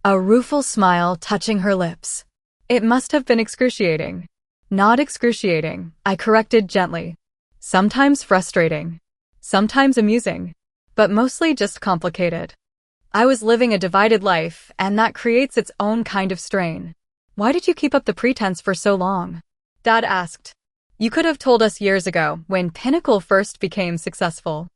A rueful smile touching her lips. It must have been excruciating. Not excruciating, I corrected gently. Sometimes frustrating. Sometimes amusing. But mostly just complicated. I was living a divided life, and that creates its own kind of strain. Why did you keep up the pretense for so long? Dad asked. You could have told us years ago, when Pinnacle first became successful.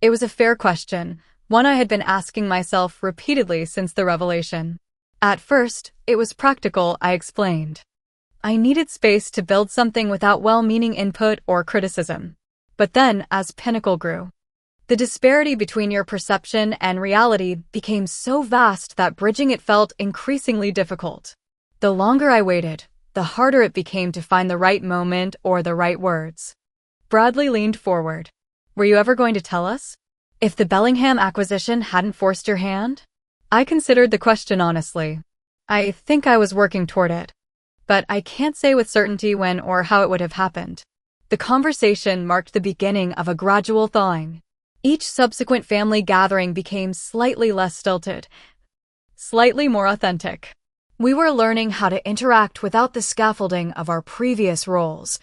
It was a fair question, one I had been asking myself repeatedly since the revelation. At first, it was practical, I explained. I needed space to build something without well-meaning input or criticism. But then, as Pinnacle grew, the disparity between your perception and reality became so vast that bridging it felt increasingly difficult. The longer I waited, the harder it became to find the right moment or the right words. Bradley leaned forward. Were you ever going to tell us? If the Bellingham acquisition hadn't forced your hand? I considered the question honestly. I think I was working toward it. But I can't say with certainty when or how it would have happened. The conversation marked the beginning of a gradual thawing. Each subsequent family gathering became slightly less stilted, slightly more authentic. We were learning how to interact without the scaffolding of our previous roles,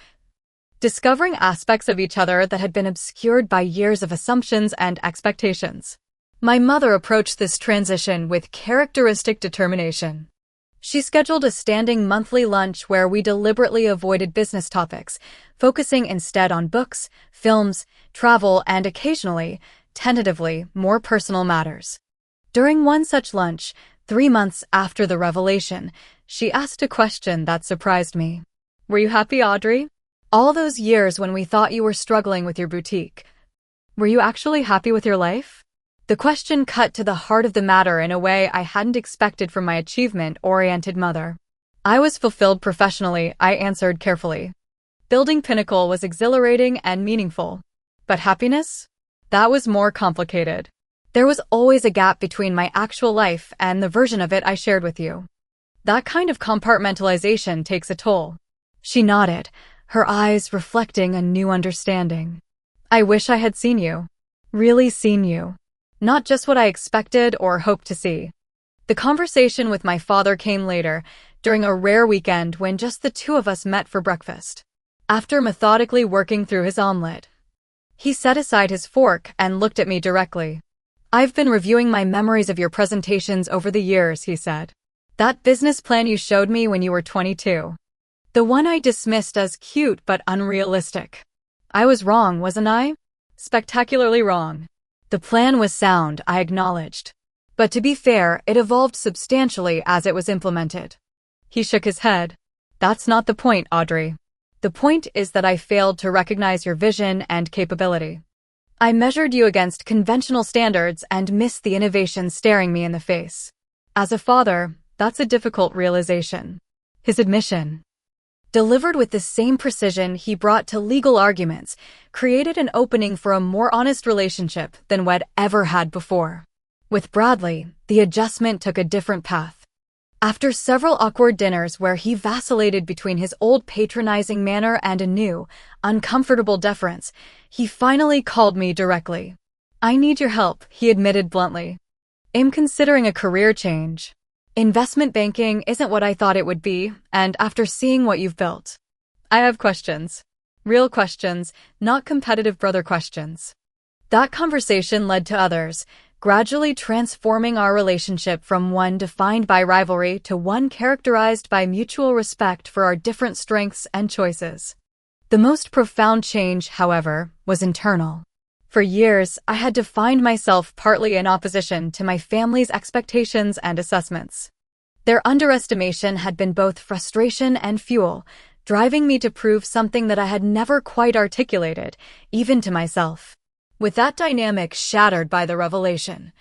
discovering aspects of each other that had been obscured by years of assumptions and expectations. My mother approached this transition with characteristic determination. She scheduled a standing monthly lunch where we deliberately avoided business topics, focusing instead on books, films, travel, and occasionally, tentatively, more personal matters. During one such lunch, 3 months after the revelation, she asked a question that surprised me. Were you happy, Audrey? All those years when we thought you were struggling with your boutique. Were you actually happy with your life? The question cut to the heart of the matter in a way I hadn't expected from my achievement-oriented mother. I was fulfilled professionally, I answered carefully. Building Pinnacle was exhilarating and meaningful. But happiness? That was more complicated. There was always a gap between my actual life and the version of it I shared with you. That kind of compartmentalization takes a toll. She nodded, her eyes reflecting a new understanding. I wish I had seen you. Really seen you. Not just what I expected or hoped to see. The conversation with my father came later, during a rare weekend when just the two of us met for breakfast. After methodically working through his omelet, he set aside his fork and looked at me directly. I've been reviewing my memories of your presentations over the years, he said. That business plan you showed me when you were 22. The one I dismissed as cute but unrealistic. I was wrong, wasn't I? Spectacularly wrong. The plan was sound, I acknowledged. But to be fair, it evolved substantially as it was implemented. He shook his head. That's not the point, Audrey. The point is that I failed to recognize your vision and capability. I measured you against conventional standards and missed the innovation staring me in the face. As a father, that's a difficult realization. His admission, delivered with the same precision he brought to legal arguments, created an opening for a more honest relationship than we'd ever had before. With Bradley, the adjustment took a different path. After several awkward dinners where he vacillated between his old patronizing manner and a new, uncomfortable deference, he finally called me directly. "I need your help," he admitted bluntly. "I'm considering a career change. Investment banking isn't what I thought it would be, and after seeing what you've built, I have questions. Real questions, not competitive brother questions." That conversation led to others, gradually transforming our relationship from one defined by rivalry to one characterized by mutual respect for our different strengths and choices. The most profound change, however, was internal. For years, I had defined myself partly in opposition to my family's expectations and assessments. Their underestimation had been both frustration and fuel, driving me to prove something that I had never quite articulated, even to myself. With that dynamic shattered by the revelation,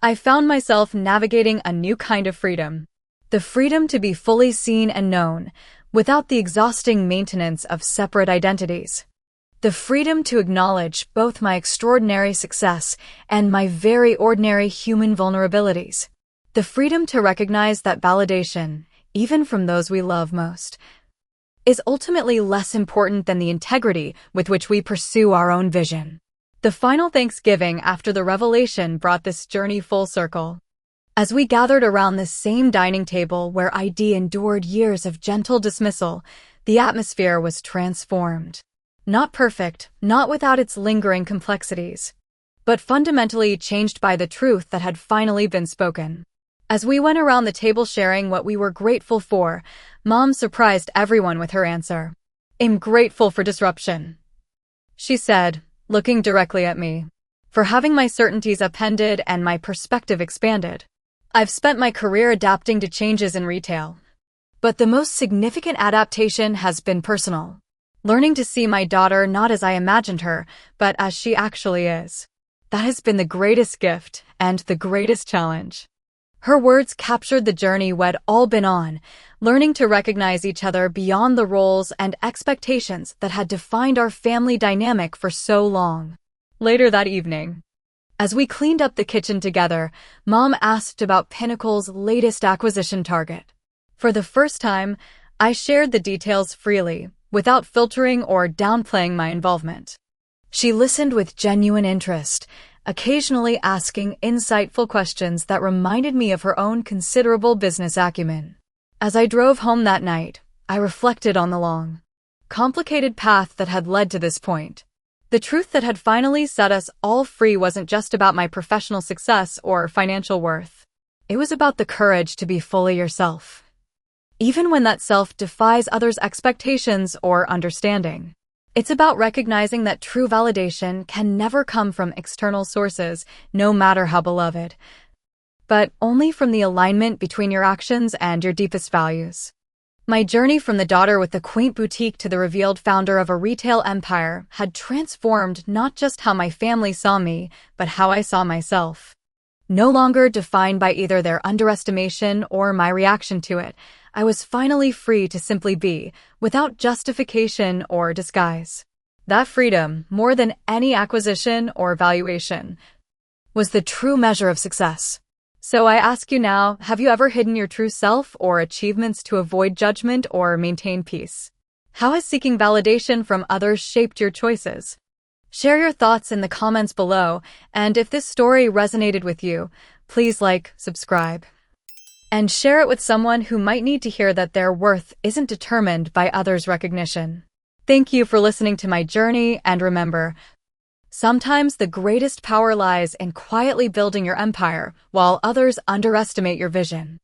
I found myself navigating a new kind of freedom. The freedom to be fully seen and known, without the exhausting maintenance of separate identities. The freedom to acknowledge both my extraordinary success and my very ordinary human vulnerabilities. The freedom to recognize that validation, even from those we love most, is ultimately less important than the integrity with which we pursue our own vision. The final Thanksgiving after the revelation brought this journey full circle. As we gathered around the same dining table where ID endured years of gentle dismissal, the atmosphere was transformed. Not perfect, not without its lingering complexities, but fundamentally changed by the truth that had finally been spoken. As we went around the table sharing what we were grateful for, Mom surprised everyone with her answer. "I'm grateful for disruption," she said, looking directly at me. "For having my certainties upended and my perspective expanded. I've spent my career adapting to changes in retail. But the most significant adaptation has been personal. Learning to see my daughter not as I imagined her, but as she actually is. That has been the greatest gift and the greatest challenge." Her words captured the journey we'd all been on, learning to recognize each other beyond the roles and expectations that had defined our family dynamic for so long. Later that evening, as we cleaned up the kitchen together, Mom asked about Pinnacle's latest acquisition target. For the first time, I shared the details freely, without filtering or downplaying my involvement. She listened with genuine interest, occasionally asking insightful questions that reminded me of her own considerable business acumen. As I drove home that night, I reflected on the long, complicated path that had led to this point. The truth that had finally set us all free wasn't just about my professional success or financial worth. It was about the courage to be fully yourself, even when that self defies others' expectations or understanding. It's about recognizing that true validation can never come from external sources, no matter how beloved, but only from the alignment between your actions and your deepest values. My journey from the daughter with the quaint boutique to the revealed founder of a retail empire had transformed not just how my family saw me, but how I saw myself. No longer defined by either their underestimation or my reaction to it, I was finally free to simply be, without justification or disguise. That freedom, more than any acquisition or valuation, was the true measure of success. So I ask you now, have you ever hidden your true self or achievements to avoid judgment or maintain peace? How has seeking validation from others shaped your choices? Share your thoughts in the comments below, and if this story resonated with you, please like, subscribe, and share it with someone who might need to hear that their worth isn't determined by others' recognition. Thank you for listening to my journey, and remember, sometimes the greatest power lies in quietly building your empire while others underestimate your vision.